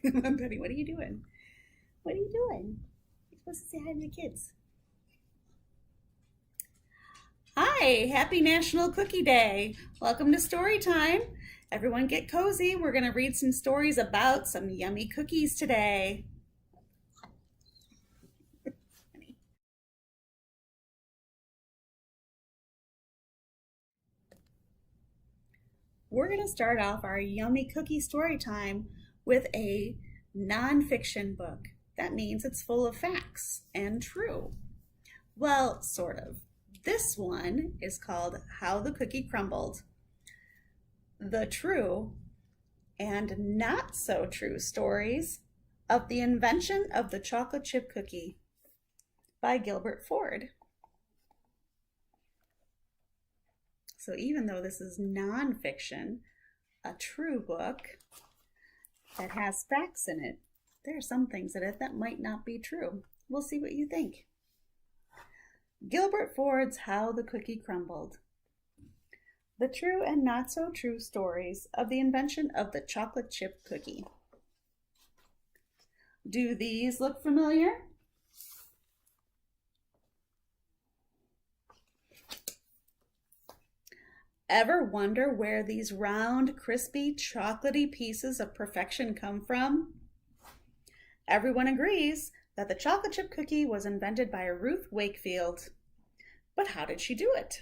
Betty, what are you doing? What are you doing? You're supposed to say hi to the kids. Hi, happy National Cookie Day. Welcome to Storytime. Everyone get cozy. We're going to read some stories about some yummy cookies today. We're going to start off our yummy cookie story time with a nonfiction book. That means it's full of facts and true. Well, sort of. This one is called How the Cookie Crumbled. The true and not so true stories of the invention of the chocolate chip cookie by Gilbert Ford. So even though this is nonfiction, a true book that has facts in it, there are some things in it that might not be true. We'll see what you think. Gilbert Ford's How the Cookie Crumbled. The true and not so true stories of the invention of the chocolate chip cookie. Do these look familiar? Ever wonder where these round, crispy, chocolatey pieces of perfection come from? Everyone agrees that the chocolate chip cookie was invented by Ruth Wakefield. But how did she do it?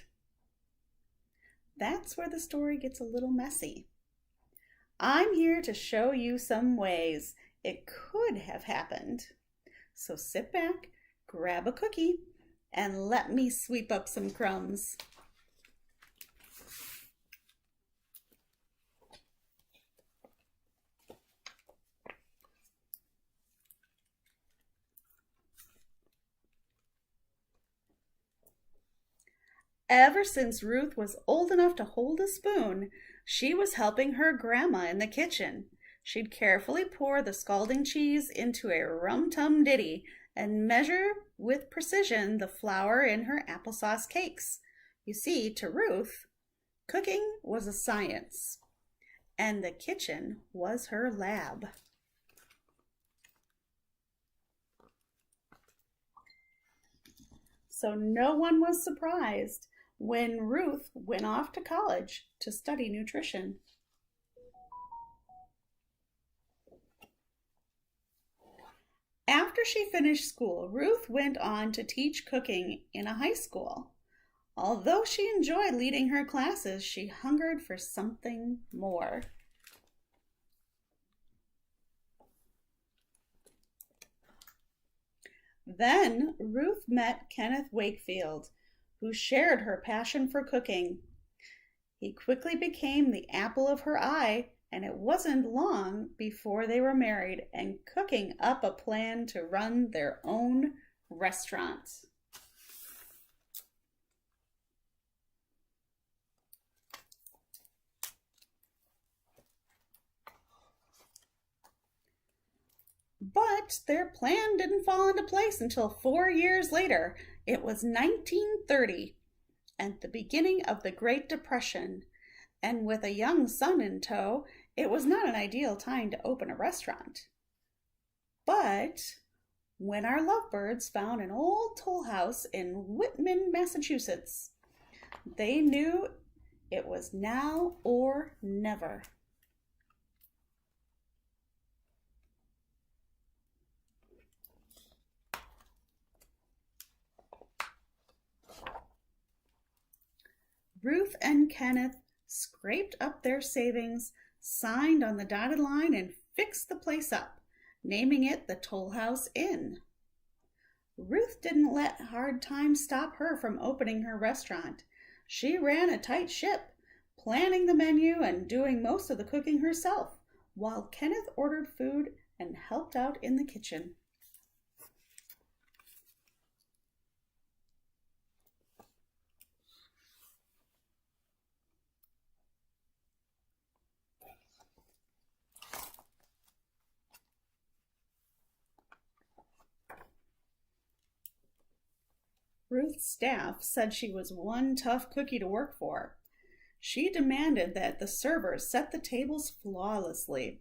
That's where the story gets a little messy. I'm here to show you some ways it could have happened. So sit back, grab a cookie, and let me sweep up some crumbs. Ever since Ruth was old enough to hold a spoon, she was helping her grandma in the kitchen. She'd carefully pour the scalding cheese into a rum-tum ditty and measure with precision the flour in her applesauce cakes. You see, to Ruth, cooking was a science, and the kitchen was her lab. So no one was surprised when Ruth went off to college to study nutrition. After she finished school, Ruth went on to teach cooking in a high school. Although she enjoyed leading her classes, she hungered for something more. Then Ruth met Kenneth Wakefield, who shared her passion for cooking. He quickly became the apple of her eye, and it wasn't long before they were married and cooking up a plan to run their own restaurant. But their plan didn't fall into place until 4 years later. It was 1930, and the beginning of the Great Depression, and with a young son in tow, it was not an ideal time to open a restaurant. But when our lovebirds found an old toll house in Whitman, Massachusetts, they knew it was now or never. Ruth and Kenneth scraped up their savings, signed on the dotted line, and fixed the place up, naming it the Toll House Inn. Ruth didn't let hard times stop her from opening her restaurant. She ran a tight ship, planning the menu and doing most of the cooking herself, while Kenneth ordered food and helped out in the kitchen. Ruth's staff said she was one tough cookie to work for. She demanded that the servers set the tables flawlessly.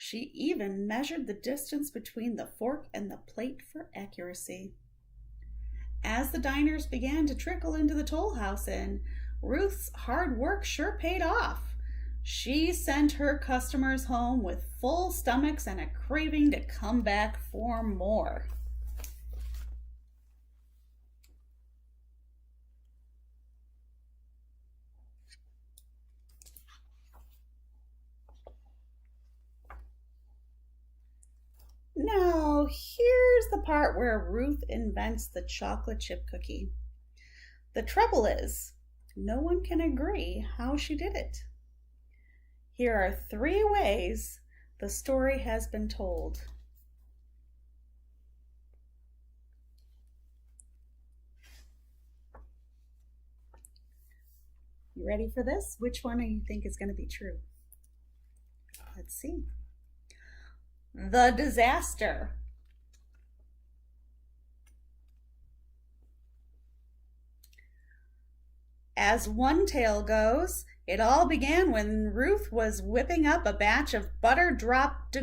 She even measured the distance between the fork and the plate for accuracy. As the diners began to trickle into the Toll House Inn, Ruth's hard work sure paid off. She sent her customers home with full stomachs and a craving to come back for more. Now, here's the part where Ruth invents the chocolate chip cookie. The trouble is, no one can agree how she did it. Here are 3 ways the story has been told. You ready for this? Which one do you think is going to be true? Let's see. The disaster. As one tale goes, it all began when Ruth was whipping up a batch of butter-dropped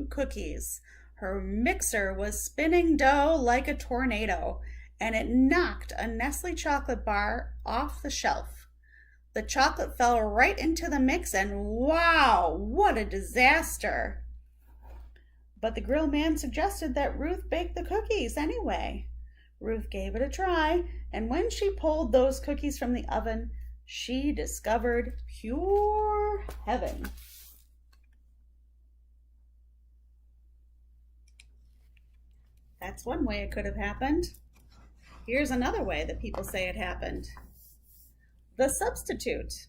cookies. Her mixer was spinning dough like a tornado, and it knocked a Nestle chocolate bar off the shelf. The chocolate fell right into the mix, and wow, what a disaster! But the grill man suggested that Ruth bake the cookies anyway. Ruth gave it a try, and when she pulled those cookies from the oven, she discovered pure heaven. That's one way it could have happened. Here's another way that people say it happened. The substitute.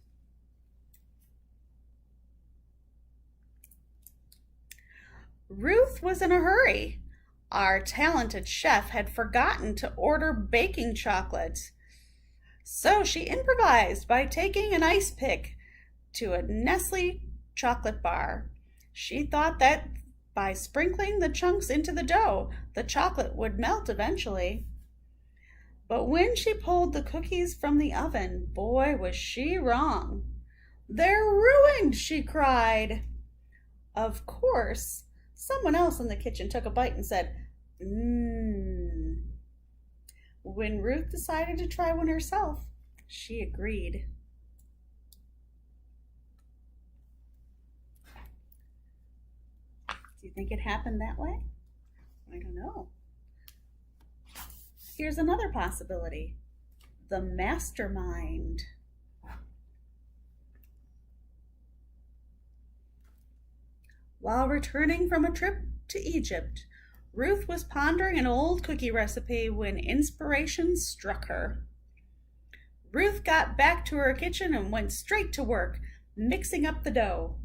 Ruth was in a hurry. Our talented chef had forgotten to order baking chocolate. So she improvised by taking an ice pick to a Nestle chocolate bar. She thought that by sprinkling the chunks into the dough, the chocolate would melt eventually. But when she pulled the cookies from the oven, boy, was she wrong. "They're ruined," she cried. Of course, someone else in the kitchen took a bite and said, "Mmm." When Ruth decided to try one herself, she agreed. Do you think it happened that way? I don't know. Here's another possibility. The Mastermind. While returning from a trip to Egypt, Ruth was pondering an old cookie recipe when inspiration struck her. Ruth got back to her kitchen and went straight to work, mixing up the dough.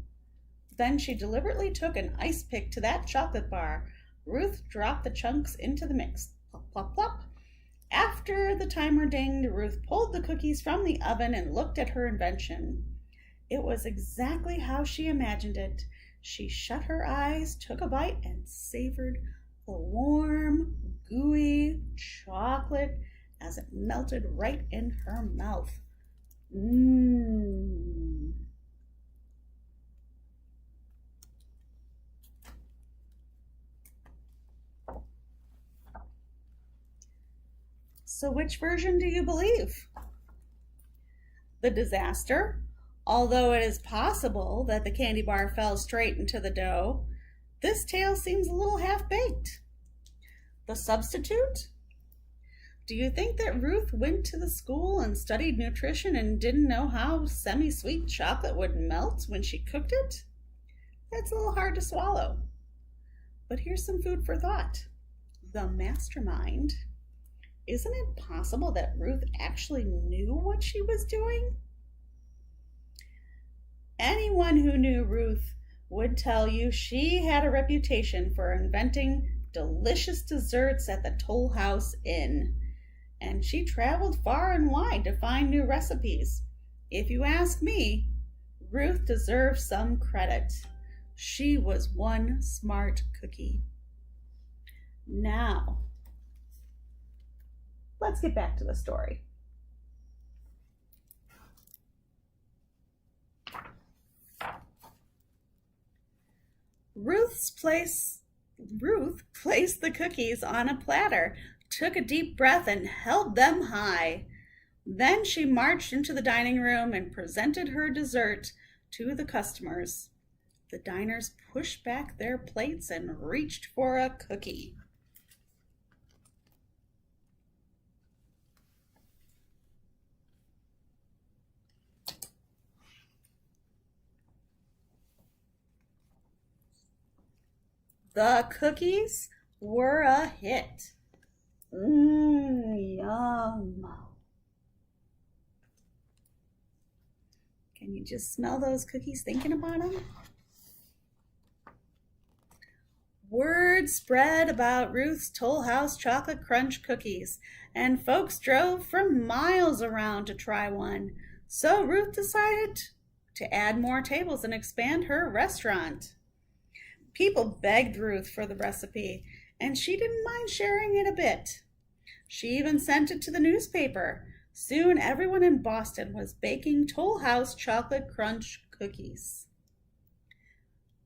Then she deliberately took an ice pick to that chocolate bar. Ruth dropped the chunks into the mix. Plop, plop, plop. After the timer dinged, Ruth pulled the cookies from the oven and looked at her invention. It was exactly how she imagined it. She shut her eyes, took a bite, and savored the warm, gooey chocolate as it melted right in her mouth. Mmm. So which version do you believe? The disaster? Although it is possible that the candy bar fell straight into the dough, this tale seems a little half-baked. The substitute? Do you think that Ruth went to the school and studied nutrition and didn't know how semi-sweet chocolate would melt when she cooked it? That's a little hard to swallow. But here's some food for thought. The Mastermind. Isn't it possible that Ruth actually knew what she was doing? Anyone who knew Ruth would tell you she had a reputation for inventing delicious desserts at the Toll House Inn, and she traveled far and wide to find new recipes. If you ask me, Ruth deserves some credit. She was one smart cookie. Now, let's get back to the story. Ruth placed the cookies on a platter, took a deep breath, and held them high. Then she marched into the dining room and presented her dessert to the customers. The diners pushed back their plates and reached for a cookie. The cookies were a hit. Yum. Can you just smell those cookies thinking about them? Word spread about Ruth's Toll House Chocolate Crunch cookies, and folks drove from miles around to try one. So Ruth decided to add more tables and expand her restaurant. People begged Ruth for the recipe, and she didn't mind sharing it a bit. She even sent it to the newspaper. Soon everyone in Boston was baking Toll House Chocolate Crunch cookies.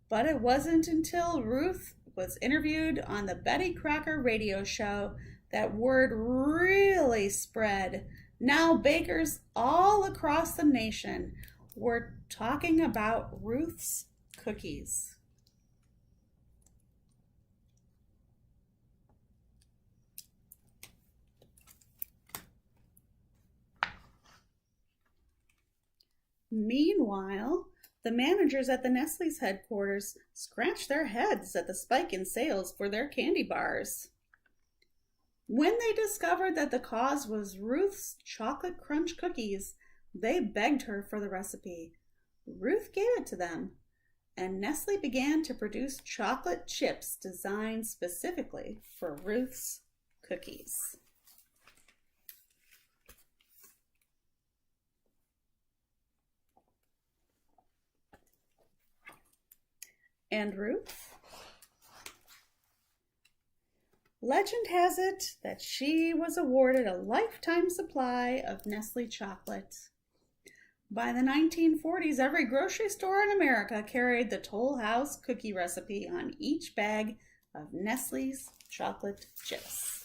But it wasn't until Ruth was interviewed on the Betty Crocker radio show that word really spread. Now bakers all across the nation were talking about Ruth's cookies. Meanwhile, the managers at the Nestle's headquarters scratched their heads at the spike in sales for their candy bars. When they discovered that the cause was Ruth's Chocolate Crunch cookies, they begged her for the recipe. Ruth gave it to them, and Nestle began to produce chocolate chips designed specifically for Ruth's cookies. And Ruth? Legend has it that she was awarded a lifetime supply of Nestle chocolate. By the 1940s, every grocery store in America carried the Toll House cookie recipe on each bag of Nestle's chocolate chips.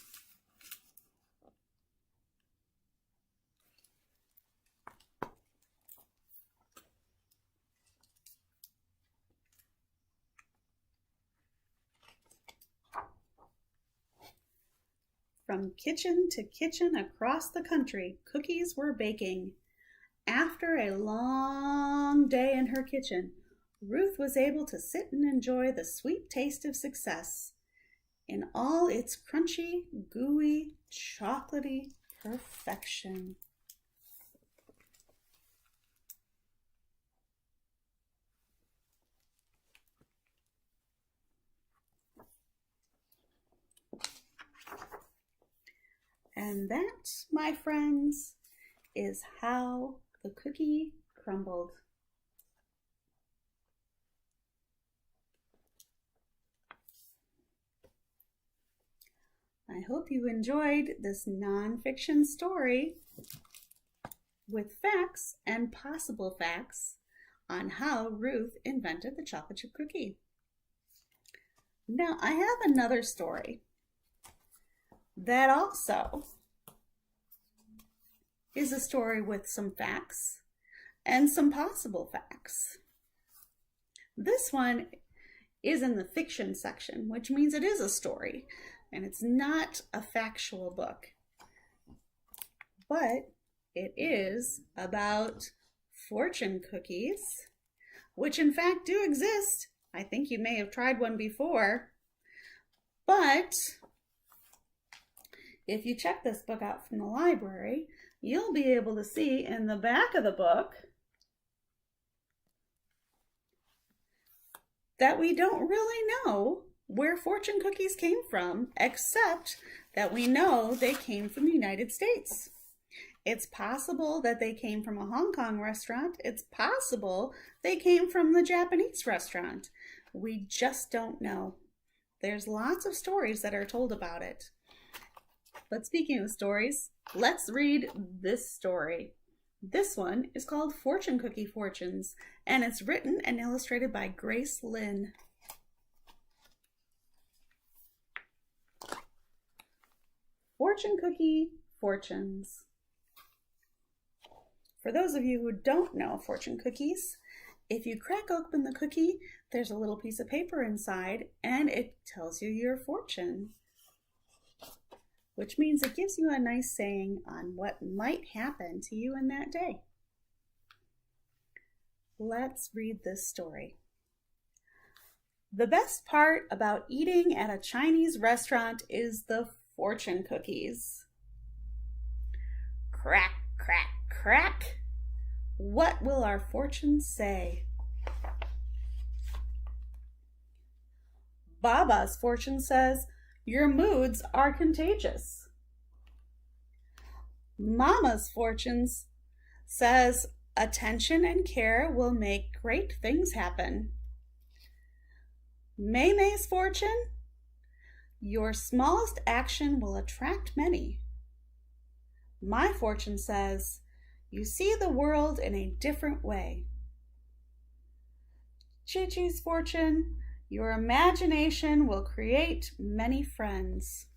From kitchen to kitchen across the country, cookies were baking. After a long day in her kitchen, Ruth was able to sit and enjoy the sweet taste of success in all its crunchy, gooey, chocolatey perfection. And that, my friends, is how the cookie crumbled. I hope you enjoyed this nonfiction story with facts and possible facts on how Ruth invented the chocolate chip cookie. Now, I have another story that also is a story with some facts and some possible facts. This one is in the fiction section, which means it is a story and it's not a factual book, but it is about fortune cookies, which in fact do exist. I think you may have tried one before, but if you check this book out from the library, you'll be able to see in the back of the book that we don't really know where fortune cookies came from, except that we know they came from the United States. It's possible that they came from a Hong Kong restaurant. It's possible they came from the Japanese restaurant. We just don't know. There's lots of stories that are told about it. But speaking of stories, let's read this story. This one is called Fortune Cookie Fortunes, and it's written and illustrated by Grace Lynn. fortune cookie fortunes. For those of you who don't know fortune cookies, if you crack open the cookie, there's a little piece of paper inside and it tells you your fortune, which means it gives you a nice saying on what might happen to you in that day. Let's read this story. The best part about eating at a Chinese restaurant is the fortune cookies. Crack, crack, crack. What will our fortunes say? Baba's fortune says, your moods are contagious. Mama's fortunes says, attention and care will make great things happen. May's fortune, your smallest action will attract many. My fortune says, you see the world in a different way. Chichi's fortune, your imagination will create many friends.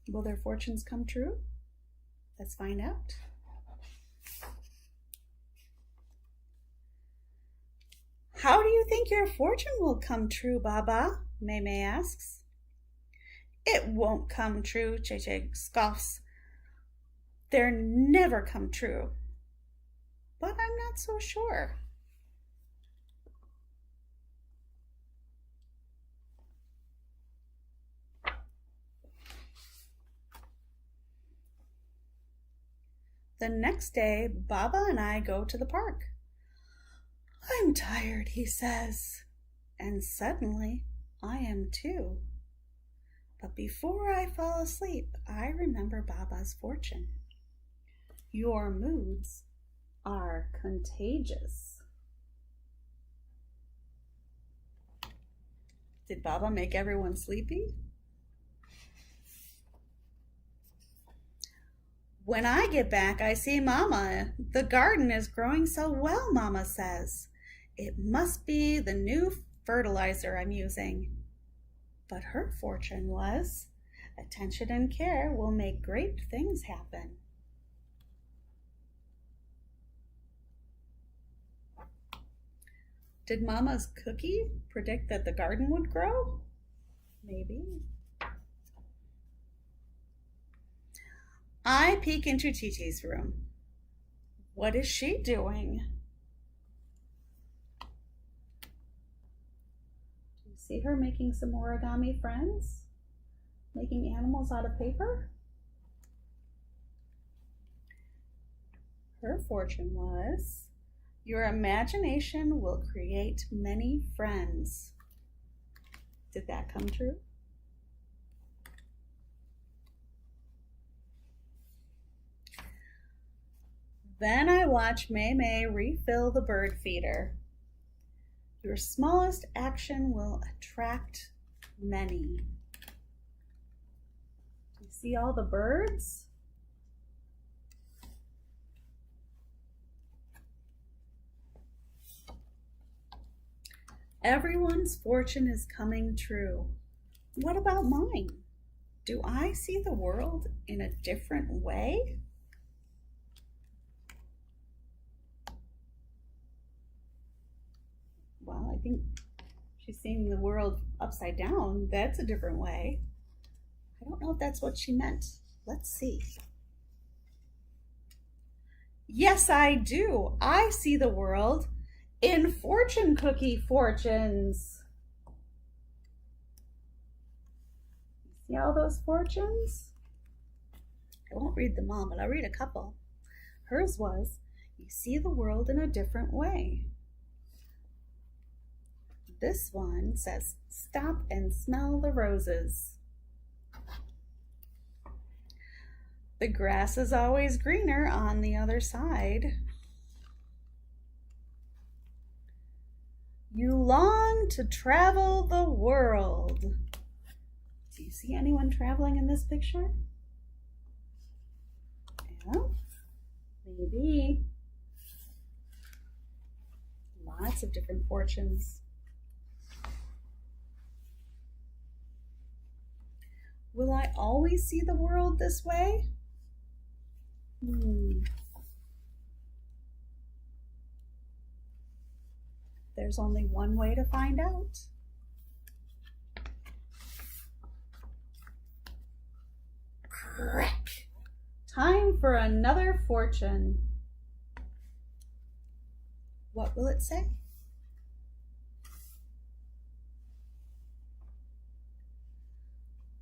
Will their fortunes come true? Let's find out. How do you think your fortune will come true, Baba? May asks. It won't come true, Chichi scoffs. They're never come true. But I'm not so sure. The next day, Baba and I go to the park. I'm tired, he says, and suddenly I am too. But before I fall asleep, I remember Baba's fortune. Your moods are contagious. Did Baba make everyone sleepy? When I get back, I see Mama. The garden is growing so well, Mama says. It must be the new fertilizer I'm using. But her fortune was, attention and care will make great things happen. Did Mama's cookie predict that the garden would grow? Maybe. I peek into Titi's room. What is she doing? Do you see her making some origami friends? Making animals out of paper? Her fortune was, your imagination will create many friends. Did that come true? Then I watch May refill the bird feeder. Your smallest action will attract many. You see all the birds? Everyone's fortune is coming true. What about mine? Do I see the world in a different way? Well, I think she's seeing the world upside down. That's a different way. I don't know if that's what she meant. Let's see. Yes, I do. I see the world in fortune cookie fortunes. See all those fortunes? I won't read them all, but I'll read a couple. Hers was, you see the world in a different way. This one says, stop and smell the roses. The grass is always greener on the other side. You long to travel the world. Do you see anyone traveling in this picture? Yeah, maybe. Lots of different fortunes. always see the world this way? There's only one way to find out. Crack! Time for another fortune. What will it say?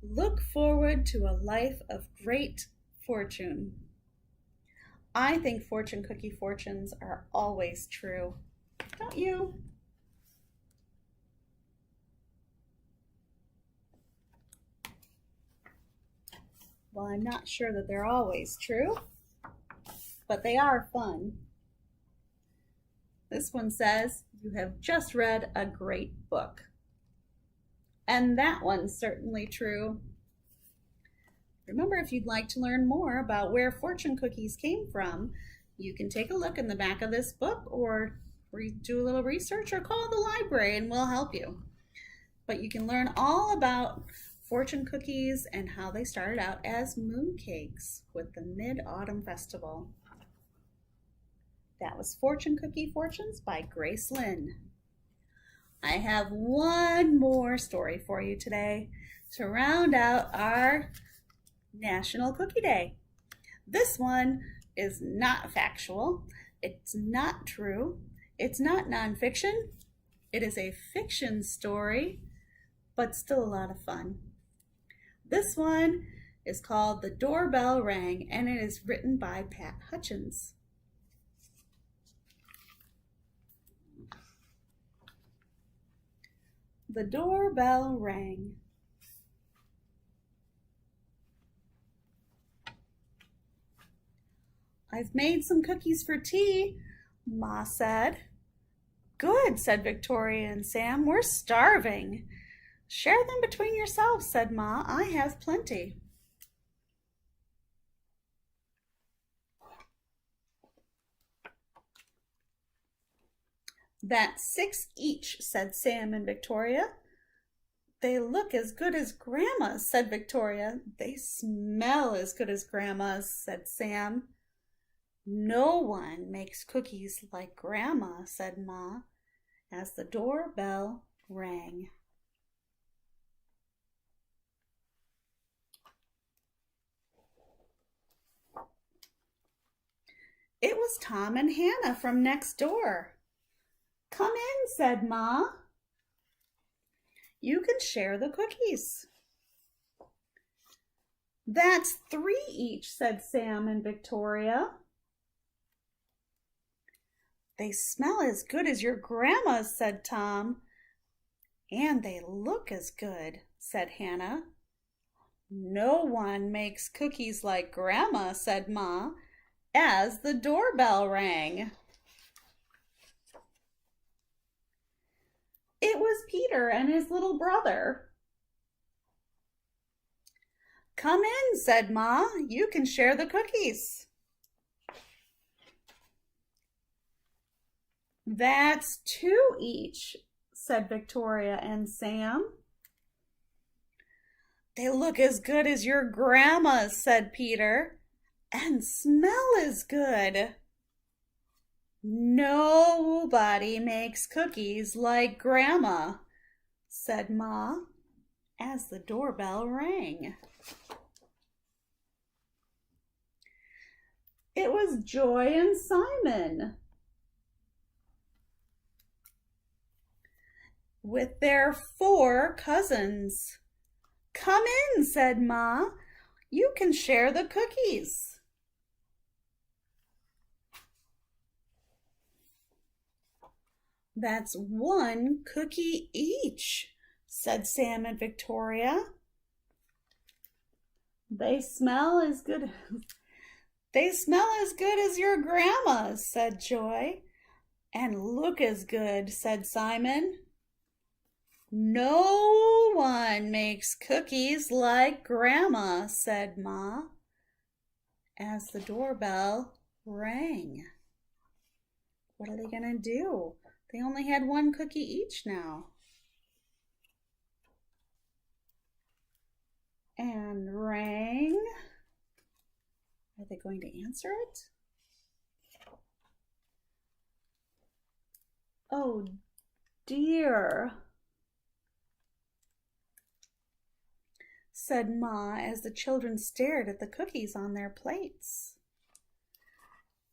Look forward to a life of great fortune. I think fortune cookie fortunes are always true. Don't you? Well, I'm not sure that they're always true, but they are fun. This one says, you have just read a great book. And that one's certainly true. Remember, if you'd like to learn more about where fortune cookies came from, you can take a look in the back of this book or do a little research or call the library and we'll help you. But you can learn all about fortune cookies and how they started out as mooncakes with the Mid-Autumn Festival. That was Fortune Cookie Fortunes by Grace Lynn. I have one more story for you today to round out our National Cookie Day. This one is not factual, it's not true, it's not nonfiction, it is a fiction story, but still a lot of fun. This one is called The Doorbell Rang, and it is written by Pat Hutchins. The doorbell rang. I've made some cookies for tea, Ma said. Good, said Victoria and Sam. We're starving. Share them between yourselves, said Ma. I have plenty. That's 6 each, said Sam and Victoria. They look as good as Grandma's, said Victoria. They smell as good as Grandma's, said Sam. No one makes cookies like Grandma, said Ma, as the doorbell rang. It was Tom and Hannah from next door. Come in, said Ma. You can share the cookies. That's 3 each, said Sam and Victoria. They smell as good as your grandma's, said Tom. And they look as good, said Hannah. No one makes cookies like Grandma, said Ma, as the doorbell rang. It was Peter and his little brother. Come in, said Ma. You can share the cookies. That's 2 each, said Victoria and Sam. They look as good as your grandma's, said Peter, and smell as good. Nobody makes cookies like Grandma, said Ma, as the doorbell rang. It was Joy and Simon with their 4 cousins. Come in, said Ma. You can share the cookies. That's 1 cookie each, said Sam and Victoria. They smell as good as your grandma's, said Joy. And look as good, said Simon. No one makes cookies like Grandma, said Ma, as the doorbell rang. What are they going to do? They only had 1 cookie each now. and rang. Are they going to answer it? Oh dear, said Ma as the children stared at the cookies on their plates.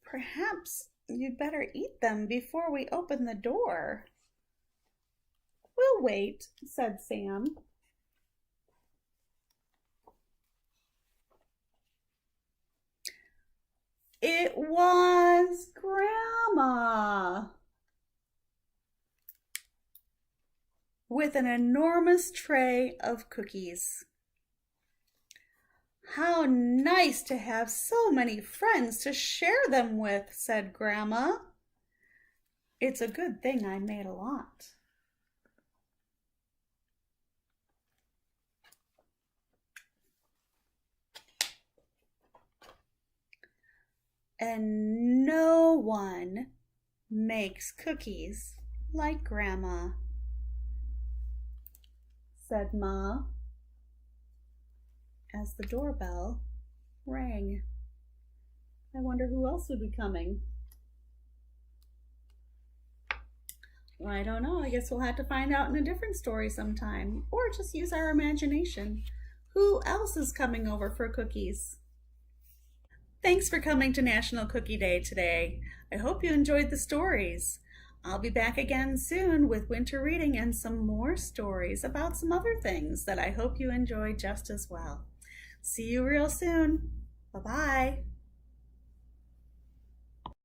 Perhaps you'd better eat them before we open the door. We'll wait, said Sam. It was Grandma, with an enormous tray of cookies. How nice to have so many friends to share them with, said Grandma. It's a good thing I made a lot. And no one makes cookies like Grandma, said Ma as the doorbell rang. I wonder who else would be coming. Well, I don't know. I guess we'll have to find out in a different story sometime, or just use our imagination. Who else is coming over for cookies? Thanks for coming to National Cookie Day today. I hope you enjoyed the stories. I'll be back again soon with winter reading and some more stories about some other things that I hope you enjoy just as well. See you real soon. Bye-bye.